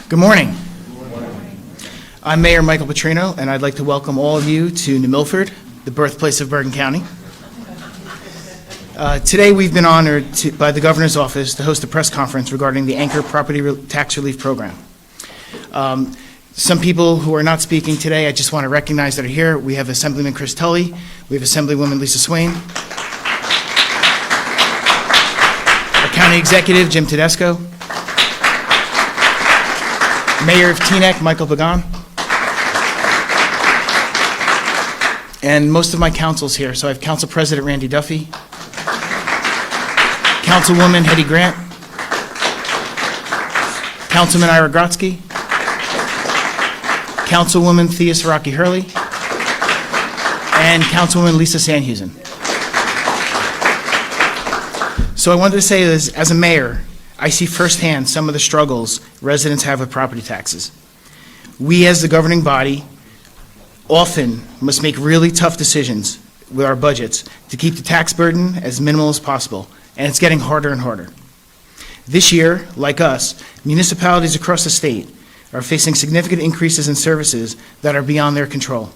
Good morning. I'm Mayor Michael Petrino, and I'd like to welcome all of you to New Milford, the birthplace of Bergen County. Today we've been honored by the Governor's Office to host a press conference regarding the Anchor Property Tax Relief Program. Some people who are not speaking today, I just want to recognize that are here. We have Assemblyman Chris Tully, we have Assemblywoman Lisa Swain, our County Executive Jim Tedesco, Mayor of Teaneck Michael Pagan, and most of my council's here. So I have Council President Randy Duffy, Councilwoman Hetty Grant, Councilman Ira Grotsky, Councilwoman Thea Saraki Hurley, and Councilwoman Lisa Sandhusen. So I wanted to say this, as a mayor, I see firsthand some of the struggles residents have with property taxes. We as the governing body often must make really tough decisions with our budgets to keep the tax burden as minimal as possible, and it's getting harder and harder. This year, like us, municipalities across the state are facing significant increases in services that are beyond their control,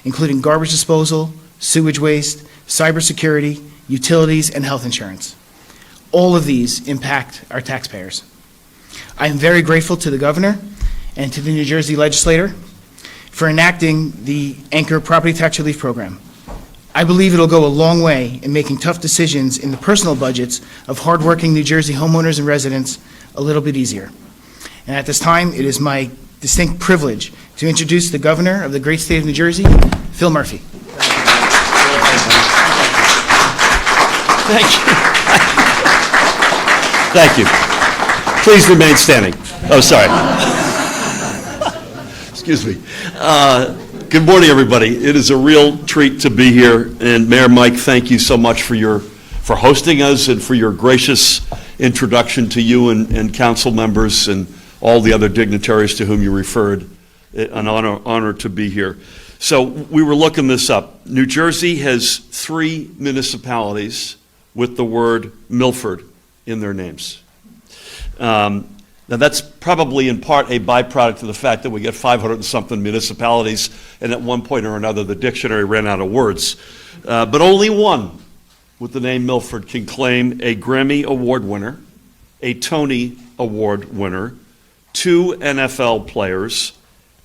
including garbage disposal, sewage waste, cybersecurity, utilities, and health insurance. All of these impact our taxpayers. I am very grateful to the governor and to the New Jersey legislator for enacting the Anchor Property Tax Relief Program. I believe it'll go a long way in making tough decisions in the personal budgets of hardworking New Jersey homeowners and residents a little bit easier. And at this time, it is my distinct privilege to introduce the governor of the great state of New Jersey, Phil Murphy. Thank you. Thank you. Please remain standing. Oh, sorry. Excuse me. Good morning, everybody. It is a real treat to be here. And Mayor Mike, thank you so much for hosting us and for your gracious introduction to you and council members and all the other dignitaries to whom you referred. An honor to be here. So we were looking this up. New Jersey has 3 municipalities with the word Milford in their names. Now that's probably in part a byproduct of the fact that we get 500 and something municipalities, and at one point or another the dictionary ran out of words. But only one with the name Milford can claim a Grammy Award winner, a Tony Award winner, 2 NFL players,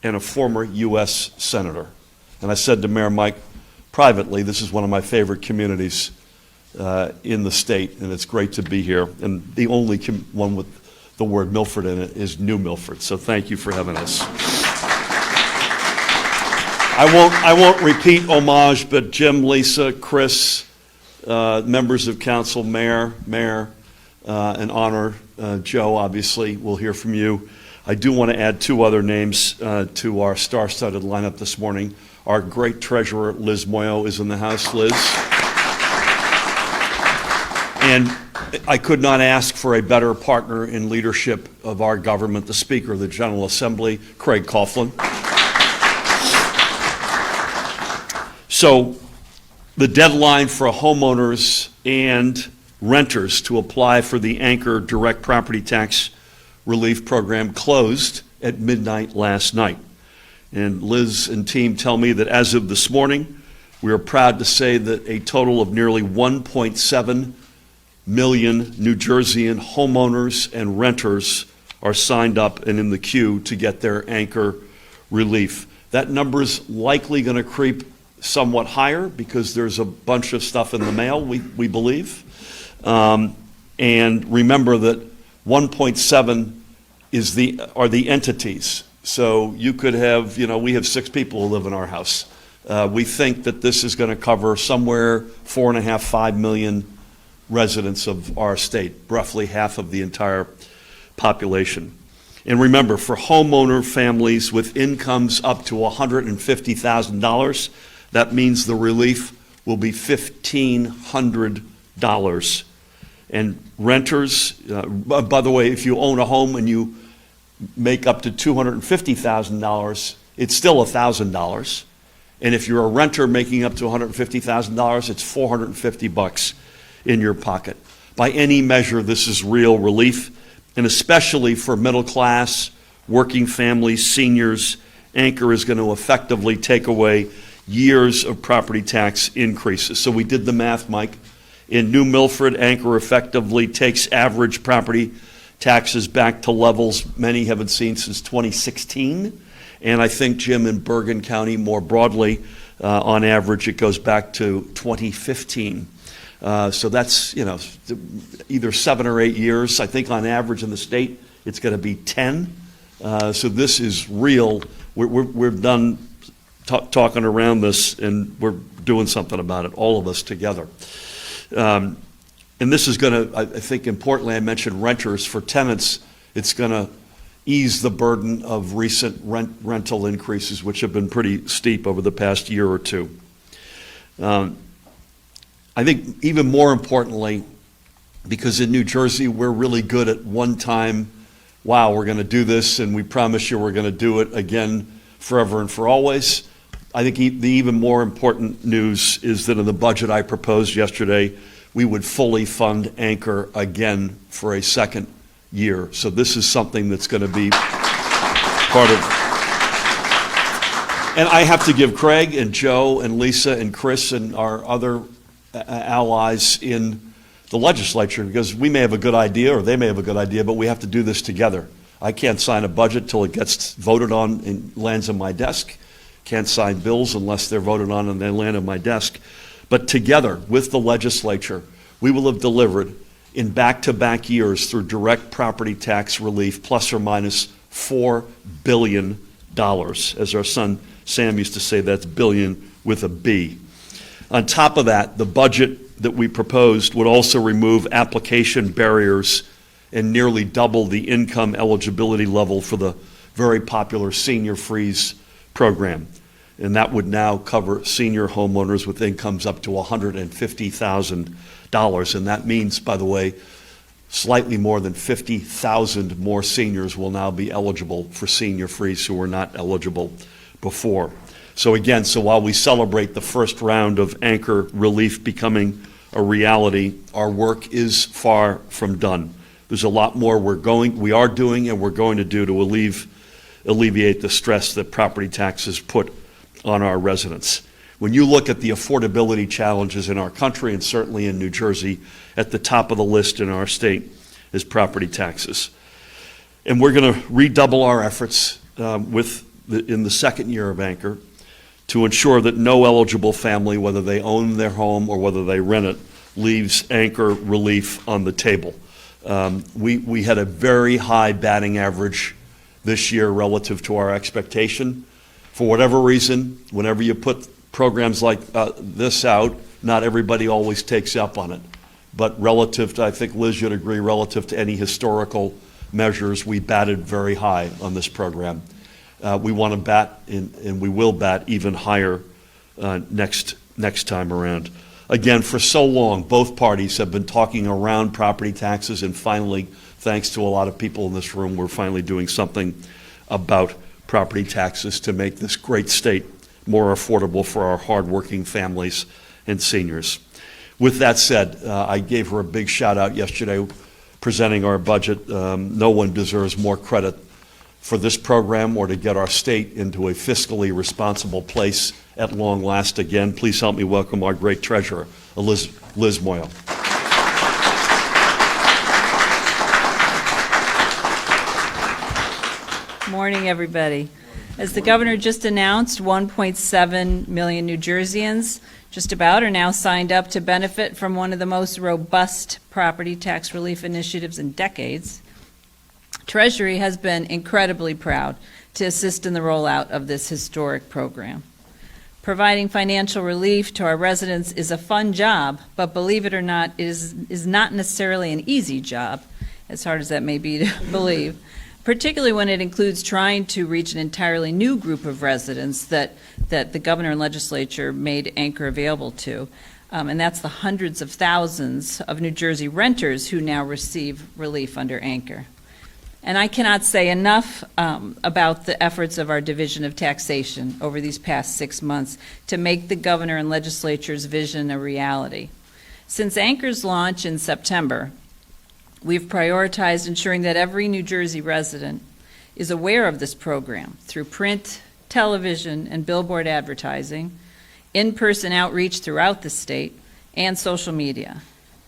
and a former U.S. Senator. And I said to Mayor Mike privately, this is one of my favorite communities in the state, and it's great to be here. And the only one with the word Milford in it is New Milford. So thank you for having us. I won't repeat homage, but Jim, Lisa, Chris, members of council, Mayor, and honor, Joe, obviously, we'll hear from you. I do want to add 2 other names to our star-studded lineup this morning. Our great treasurer, Liz Moyo, is in the house. Liz. And I could not ask for a better partner in leadership of our government, the Speaker of the General Assembly, Craig Coughlin. So the deadline for homeowners and renters to apply for the Anchor Direct Property Tax Relief Program closed at midnight last night. And Liz and team tell me that as of this morning, we are proud to say that a total of nearly 1.7 million New Jerseyan homeowners and renters are signed up and in the queue to get their Anchor relief. That number is likely going to creep somewhat higher because there's a bunch of stuff in the mail, we believe. And remember that 1.7 are the entities. So you could have, we have 6 people who live in our house. We think that this is going to cover somewhere 4.5, 5 million residents of our state, roughly half of the entire population. And remember, for homeowner families with incomes up to $150,000, that means the relief will be $1,500. And renters, by the way, if you own a home and you make up to $250,000, it's still $1,000. And if you're a renter making up to $150,000, it's $450 in your pocket. By any measure, this is real relief, and especially for middle class working families, seniors. Anchor is going to effectively take away years of property tax increases. So we did the math, Mike. In New Milford, Anchor effectively takes average property taxes back to levels many haven't seen since 2016. And I think, Jim, in Bergen County more broadly, on average, it goes back to 2015. So that's, either 7 or 8 years. I think on average in the state, it's going to be 10. So this is real. We're done talking around this, and we're doing something about it, all of us together. And this is going to, I think importantly, I mentioned renters. For tenants, it's going to ease the burden of recent rental increases, which have been pretty steep over the past year or two. I think even more importantly, because in New Jersey, we're really good at one time, wow, we're going to do this, and we promise you we're going to do it again forever and for always. I think the even more important news is that in the budget I proposed yesterday, we would fully fund Anchor again for a second year. So this is something that's going to be part of. And I have to give Craig and Joe and Lisa and Chris and our other allies in the legislature, because we may have a good idea or they may have a good idea, but we have to do this together. I can't sign a budget till it gets voted on and lands on my desk. Can't sign bills unless they're voted on and they land on my desk. But together with the legislature, we will have delivered in back-to-back years through direct property tax relief plus or minus $4 billion. As our son Sam used to say, that's billion with a B. On top of that, the budget that we proposed would also remove application barriers and nearly double the income eligibility level for the very popular Senior Freeze program. And that would now cover senior homeowners with incomes up to $150,000. And that means, by the way, slightly more than 50,000 more seniors will now be eligible for Senior Freeze who were not eligible before. So again, while we celebrate the first round of Anchor relief becoming a reality, our work is far from done. There's a lot more we are doing and we're going to do to alleviate the stress that property taxes put on our residents. When you look at the affordability challenges in our country and certainly in New Jersey, at the top of the list in our state is property taxes. And we're going to redouble our efforts in the second year of Anchor to ensure that no eligible family, whether they own their home or whether they rent it, leaves Anchor relief on the table. We had a very high batting average this year relative to our expectation. For whatever reason, whenever you put programs like this out, not everybody always takes up on it. But relative to, I think Liz, you'd agree, relative to any historical measures, we batted very high on this program. We want to bat, and we will bat even higher next time around. Again, for so long, both parties have been talking around property taxes, and finally, thanks to a lot of people in this room, we're finally doing something about property taxes to make this great state more affordable for our hardworking families and seniors. With that said, I gave her a big shout out yesterday presenting our budget. No one deserves more credit for this program or to get our state into a fiscally responsible place at long last. Again, please help me welcome our great treasurer, Liz Moyle. Morning, everybody. As the governor just announced, 1.7 million New Jerseyans just about are now signed up to benefit from one of the most robust property tax relief initiatives in decades. Treasury has been incredibly proud to assist in the rollout of this historic program. Providing financial relief to our residents is a fun job, but believe it or not, it is not necessarily an easy job, as hard as that may be to believe, particularly when it includes trying to reach an entirely new group of residents that the governor and legislature made Anchor available to. And that's the hundreds of thousands of New Jersey renters who now receive relief under Anchor. And I cannot say enough about the efforts of our Division of Taxation over these past 6 months to make the governor and legislature's vision a reality. Since Anchor's launch in September, we've prioritized ensuring that every New Jersey resident is aware of this program through print, television, and billboard advertising, in-person outreach throughout the state, and social media.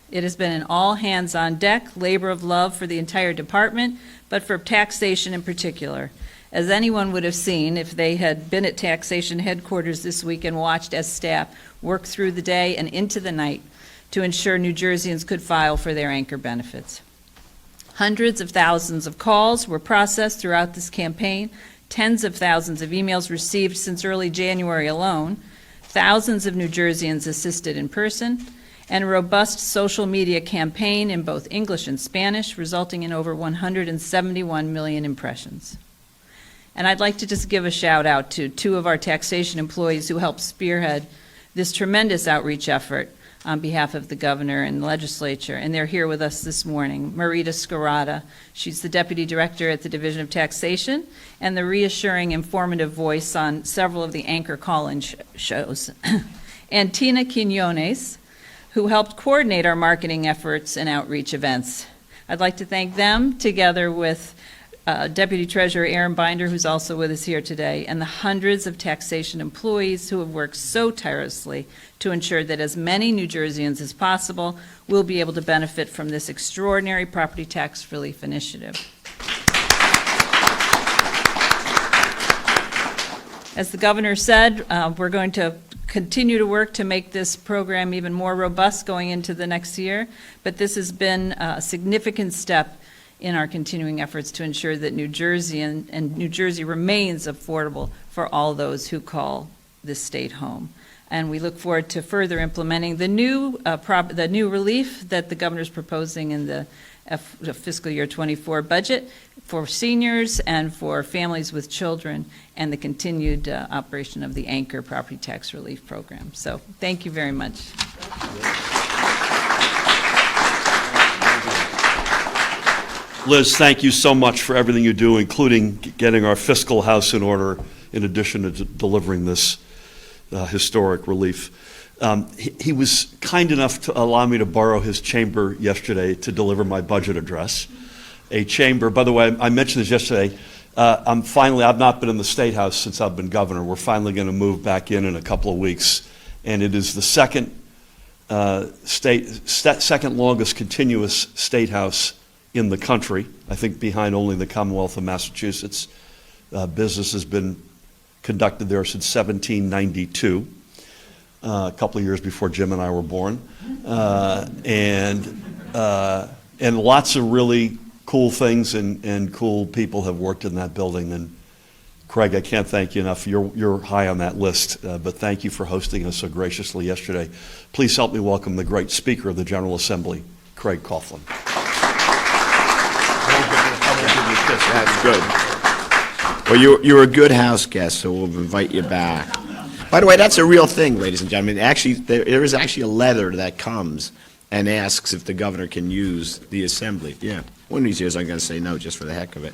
It has been an all-hands-on-deck labor of love for the entire department, but for taxation in particular, as anyone would have seen if they had been at taxation headquarters this week and watched as staff worked through the day and into the night to ensure New Jerseyans could file for their anchor benefits. Hundreds of thousands of calls were processed throughout this campaign, tens of thousands of emails received since early January alone, thousands of New Jerseyans assisted in person, and a robust social media campaign in both English and Spanish, resulting in over 171 million impressions. And I'd like to just give a shout out to two of our taxation employees who helped spearhead this tremendous outreach effort on behalf of the governor and the legislature, and they're here with us this morning. Marita Scarata, she's the deputy director at the Division of Taxation, and the reassuring, informative voice on several of the anchor call-in shows. And Tina Quinones, who helped coordinate our marketing efforts and outreach events. I'd like to thank them, together with Deputy Treasurer Aaron Binder, who's also with us here today, and the hundreds of taxation employees who have worked so tirelessly to ensure that as many New Jerseyans as possible will be able to benefit from this extraordinary property tax relief initiative. As the governor said, we're going to continue to work to make this program even more robust going into the next year, but this has been a significant step in our continuing efforts to ensure that New Jersey and New Jersey remains affordable for all those who call this state home. And we look forward to further implementing the new relief that the governor's proposing in the fiscal year 24 budget for seniors and for families with children, and the continued operation of the Anchor Property Tax Relief Program. So thank you very much. Liz, thank you so much for everything you do, including getting our fiscal house in order, in addition to delivering this historic relief. He was kind enough to allow me to borrow his chamber yesterday to deliver my budget address. A chamber, by the way, I mentioned this yesterday, I've not been in the State House since I've been governor. We're finally going to move back in a couple of weeks, and it is the second longest continuous State House in the country, I think behind only the Commonwealth of Massachusetts. Business has been conducted there since 1792, a couple of years before Jim and I were born, and lots of really cool things and cool people have worked in that building. And Craig, I can't thank you enough. You're high on that list, but thank you for hosting us so graciously yesterday. Please help me welcome the great Speaker of the General Assembly, Craig Coughlin. That's good. Well, you're a good house guest, so we'll invite you back. By the way, that's a real thing, ladies and gentlemen. Actually, there is actually a letter that comes and asks if the governor can use the assembly. Yeah, one of these years I'm going to say no, just for the heck of it.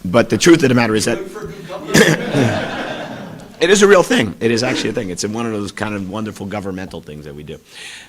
But the truth of the matter is that it is a real thing. It is actually a thing. It's one of those kind of wonderful governmental things that we do.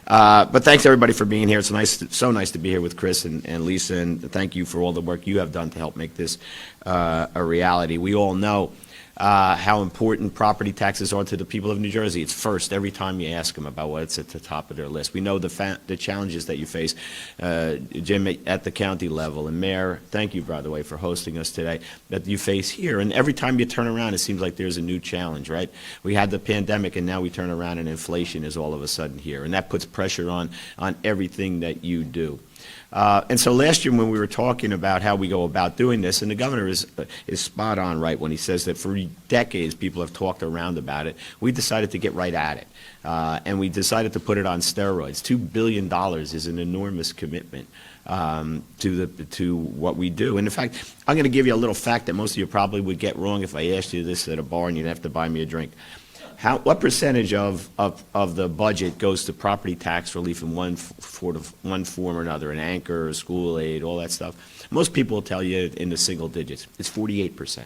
But thanks everybody for being here. It's so nice to be here with Chris and Lisa, and thank you for all the work you have done to help make this a reality. We all know how important property taxes are to the people of New Jersey. It's first every time you ask them about what's at the top of their list. We know the challenges that you face, Jim, at the county level, and Mayor, thank you, by the way, for hosting us today, that you face here. And every time you turn around, it seems like there's a new challenge, right? We had the pandemic, and now we turn around and inflation is all of a sudden here, and that puts pressure on everything that you do. And so last year when we were talking about how we go about doing this, and the governor is spot on right when he says that for decades people have talked around about it, we decided to get right at it. And we decided to put it on steroids. $2 billion is an enormous commitment to what we do. And in fact, I'm going to give you a little fact that most of you probably would get wrong if I asked you this at a bar and you'd have to buy me a drink. What percentage of the budget goes to property tax relief in one form or another, an anchor, school aid, all that stuff? Most people will tell you in the single digits. It's 48%.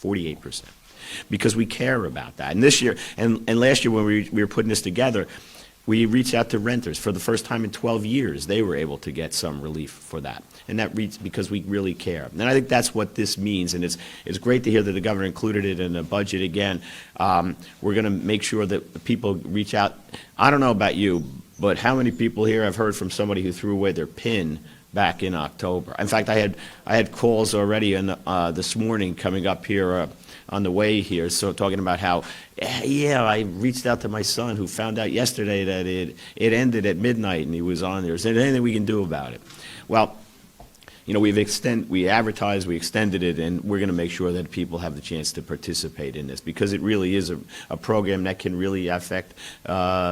48%. Because we care about that. And this year, and last year when we were putting this together, We reached out to renters. For the first time in 12 years, they were able to get some relief for that. And that reads because we really care. And I think that's what this means. And it's great to hear that the governor included it in the budget again. We're going to make sure that people reach out. I don't know about you, but how many people here have heard from somebody who threw away their PIN back in October? In fact, I had calls already this morning coming up here on the way here, so talking about how, yeah, I reached out to my son who found out yesterday that it ended at midnight and he was on there. Is there anything we can do about it? Well, you know, we advertised, we extended it, and we're going to make sure that people have the chance to participate in this, because it really is a program that can really affect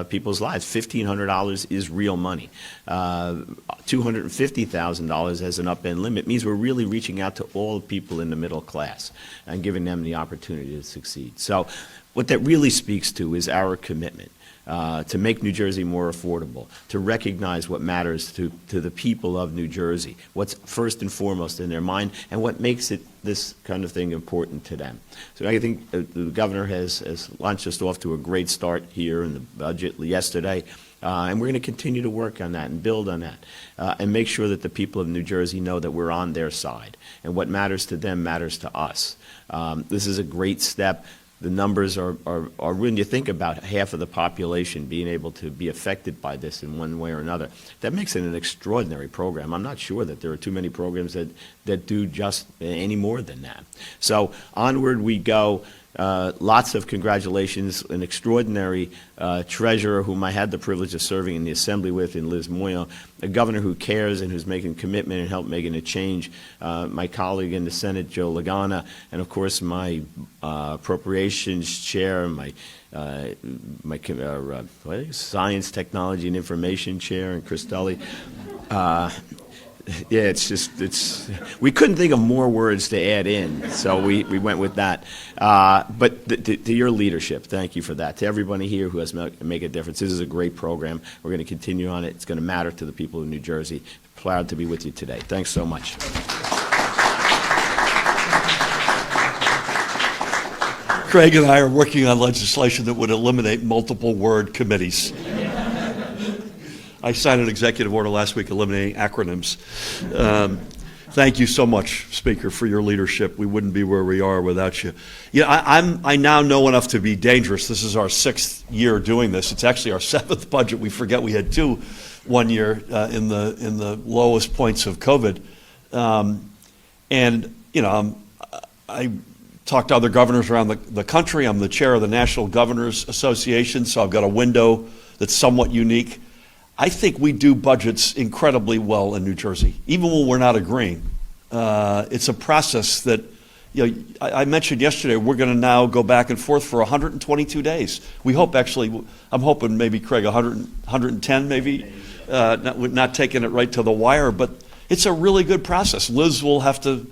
people's lives. $1,500 is real money. $250,000 as an up-end limit means we're really reaching out to all people in the middle class and giving them the opportunity to succeed. So what that really speaks to is our commitment to make New Jersey more affordable, to recognize what matters to the people of New Jersey, what's first and foremost in their mind, and what makes this kind of thing important to them. So I think the governor has launched us off to a great start here in the budget yesterday, and we're going to continue to work on that and build on that, and make sure that the people of New Jersey know that we're on their side, and what matters to them matters to us. This is a great step. The numbers are when you think about half of the population being able to be affected by this in one way or another, that makes it an extraordinary program. I'm not sure that there are too many programs that do just any more than that. So onward we go. Lots of congratulations. An extraordinary treasurer whom I had the privilege of serving in the Assembly with, in Liz Moyo, a governor who cares and who's making commitment and help making a change. My colleague in the Senate, Joe Lagana, and of course my appropriations chair, my science, technology, and information chair, and Chris Tully. Yeah, we couldn't think of more words to add in, so we went with that. But to your leadership, thank you for that. To everybody here who has make a difference, this is a great program. We're going to continue on it. It's going to matter to the people of New Jersey. Proud to be with you today. Thanks so much. Craig and I are working on legislation that would eliminate multiple word committees. I signed an executive order last week eliminating acronyms. Thank you so much, Speaker, for your leadership. We wouldn't be where we are without you. I now know enough to be dangerous. This is our 6th year doing this. It's actually our 7th budget. We forget we had 2 one year in the lowest points of COVID. I talk to other governors around the country. I'm the chair of the National Governors Association, so I've got a window that's somewhat unique. I think we do budgets incredibly well in New Jersey, even when we're not agreeing. It's a process that, I mentioned yesterday, we're going to now go back and forth for 122 days. We hope, actually, I'm hoping maybe, Craig, 110 maybe, not taking it right to the wire, but it's a really good process. Liz will have to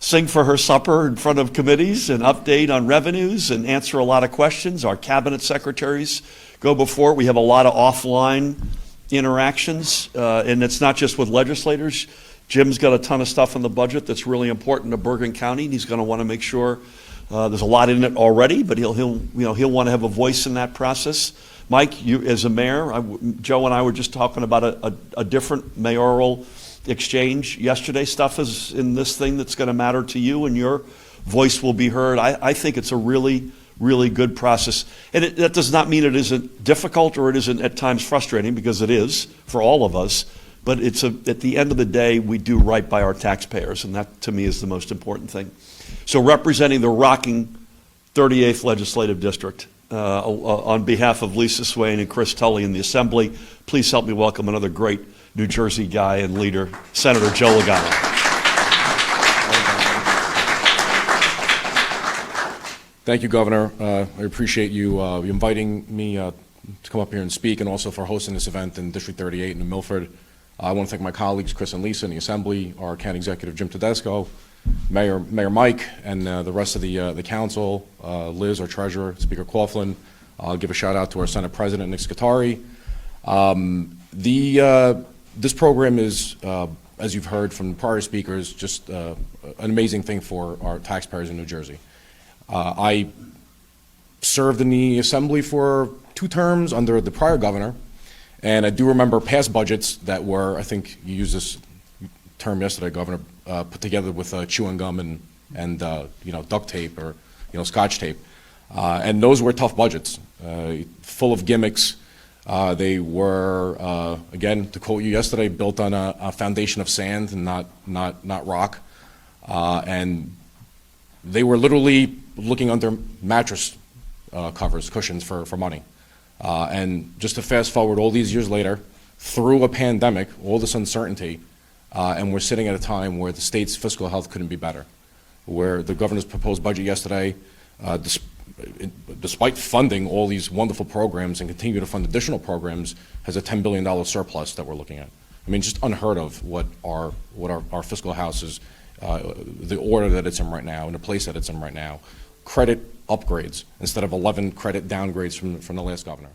sing for her supper in front of committees and update on revenues and answer a lot of questions. Our cabinet secretaries go before. We have a lot of offline interactions, and it's not just with legislators. Jim's got a ton of stuff in the budget that's really important to Bergen County, and he's going to want to make sure there's a lot in it already, but he'll want to have a voice in that process. Mike, you as a mayor, Joe and I were just talking about a different mayoral exchange yesterday. Stuff is in this thing that's going to matter to you, and your voice will be heard. I think it's a really good process. And that does not mean it isn't difficult or it isn't at times frustrating, because it is for all of us. But at the end of the day, we do right by our taxpayers, and that to me is the most important thing. So representing the rocking 38th Legislative District, on behalf of Lisa Swain and Chris Tully in the Assembly, please help me welcome another great New Jersey guy and leader, Senator Joe Lagana. Thank you, Governor. I appreciate you inviting me to come up here and speak, and also for hosting this event in District 38 in Milford. I want to thank my colleagues, Chris and Lisa in the Assembly, our County Executive, Jim Tedesco, Mayor Mike, and the rest of the Council, Liz, our Treasurer, Speaker Coughlin. I'll give a shout out to our Senate President, Nick Scutari. This program is, as you've heard from prior speakers, just an amazing thing for our taxpayers in New Jersey. I served in the Assembly for 2 terms under the prior governor, And I do remember past budgets that were, I think you used this term yesterday, Governor, put together with chewing gum and duct tape or Scotch tape, and those were tough budgets, full of gimmicks. They were, again, to quote you yesterday, built on a foundation of sand and not rock, and they were literally looking under mattress covers, cushions for money. And just to fast forward all these years later, through a pandemic, all this uncertainty, and we're sitting at a time where the state's fiscal health couldn't be better, where the governor's proposed budget yesterday, despite funding all these wonderful programs and continue to fund additional programs, has a $10 billion surplus that we're looking at. I mean, just unheard of what our fiscal house is, the order that it's in right now and the place that it's in right now. Credit upgrades instead of 11 credit downgrades from the last governor.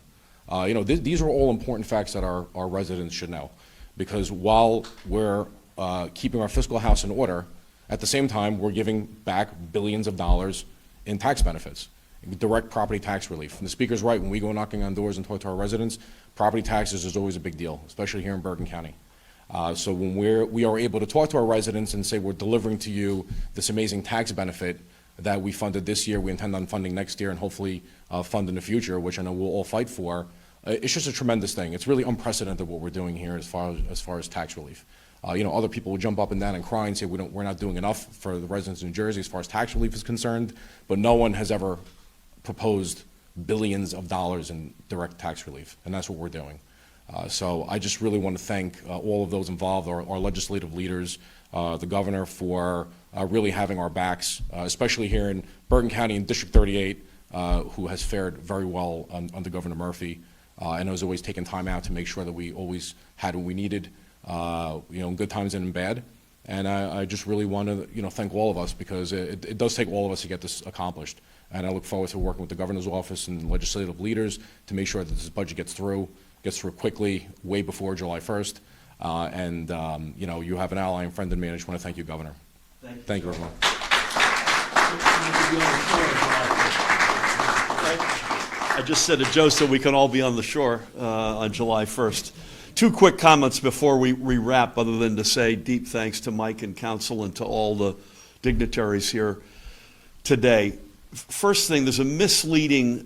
These are all important facts that our residents should know, because while we're keeping our fiscal house in order, at the same time, we're giving back billions of dollars in tax benefits, direct property tax relief. And the speaker's right, when we go knocking on doors and talk to our residents, property taxes is always a big deal, especially here in Bergen County. So when we are able to talk to our residents and say we're delivering to you this amazing tax benefit that we funded this year, we intend on funding next year, and hopefully fund in the future, which I know we'll all fight for, it's just a tremendous thing. It's really unprecedented what we're doing here as far as tax relief. Other people will jump up and down and cry and say we're not doing enough for the residents of New Jersey as far as tax relief is concerned, but no one has ever proposed billions of dollars in direct tax relief, and that's what we're doing. So I just really want to thank all of those involved, our legislative leaders, the governor for really having our backs, especially here in Bergen County in District 38, who has fared very well under Governor Murphy, and has always taken time out to make sure that we always had what we needed, in good times and in bad. And I just really want to, thank all of us, because it does take all of us to get this accomplished. And I look forward to working with the governor's office and legislative leaders to make sure that this budget gets through quickly, way before July 1st. You have an ally and friend in me, and I just want to thank you, Governor. Thank you, everyone. I just said to Joe so we can all be on the shore on July 1st. Two quick comments before we wrap, other than to say deep thanks to Mike and council and to all the dignitaries here today. First thing, there's a misleading,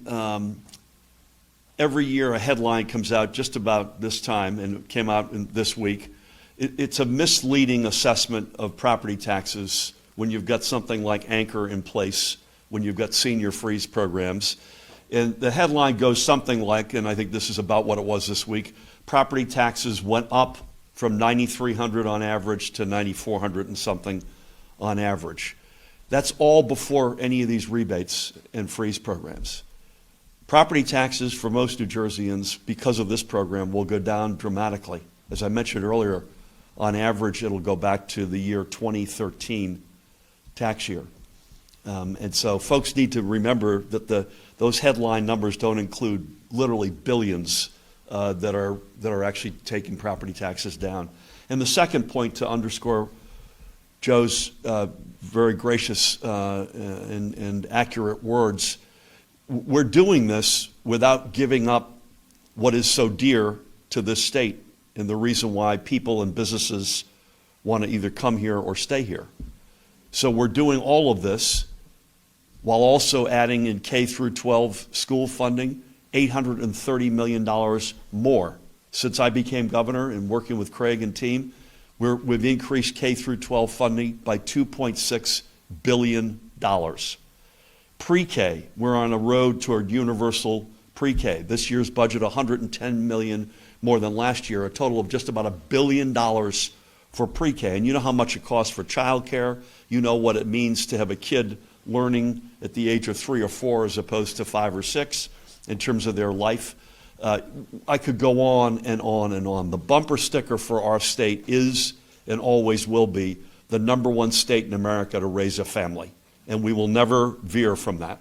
every year a headline comes out just about this time, and it came out this week. It's a misleading assessment of property taxes when you've got something like Anchor in place, when you've got senior freeze programs. And the headline goes something like, and I think this is about what it was this week, property taxes went up from $9,300 on average to $9,400 and something on average. That's all before any of these rebates and freeze programs. Property taxes for most New Jerseyans, because of this program, will go down dramatically. As I mentioned earlier, on average, it'll go back to the year 2013 tax year. And so folks need to remember that those headline numbers don't include literally billions that are actually taking property taxes down. And the second point, to underscore Joe's very gracious and accurate words, we're doing this without giving up what is so dear to this state and the reason why people and businesses want to either come here or stay here. So we're doing all of this while also adding in K through 12 school funding, $830 million more. Since I became governor and working with Craig and team, we've increased K through 12 funding by $2.6 billion. Pre-K, we're on a road toward universal pre-K. This year's budget, $110 million more than last year, a total of just about $1 billion for pre-K. And you know how much it costs for childcare. You know what it means to have a kid learning at the age of 3 or 4 as opposed to 5 or 6 in terms of their life. I could go on and on and on. The bumper sticker for our state is and always will be the #1 state in America to raise a family. And we will never veer from that.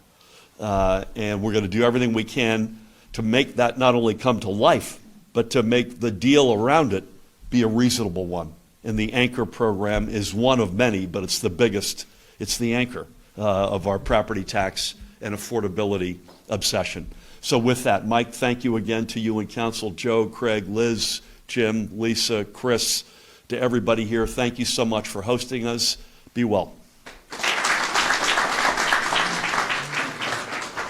And we're going to do everything we can to make that not only come to life, but to make the deal around it be a reasonable one. And the Anchor program is one of many, but it's the biggest. It's the anchor of our property tax and affordability obsession. So with that, Mike, thank you again to you and council, Joe, Craig, Liz, Jim, Lisa, Chris, to everybody here. Thank you so much for hosting us. Be well.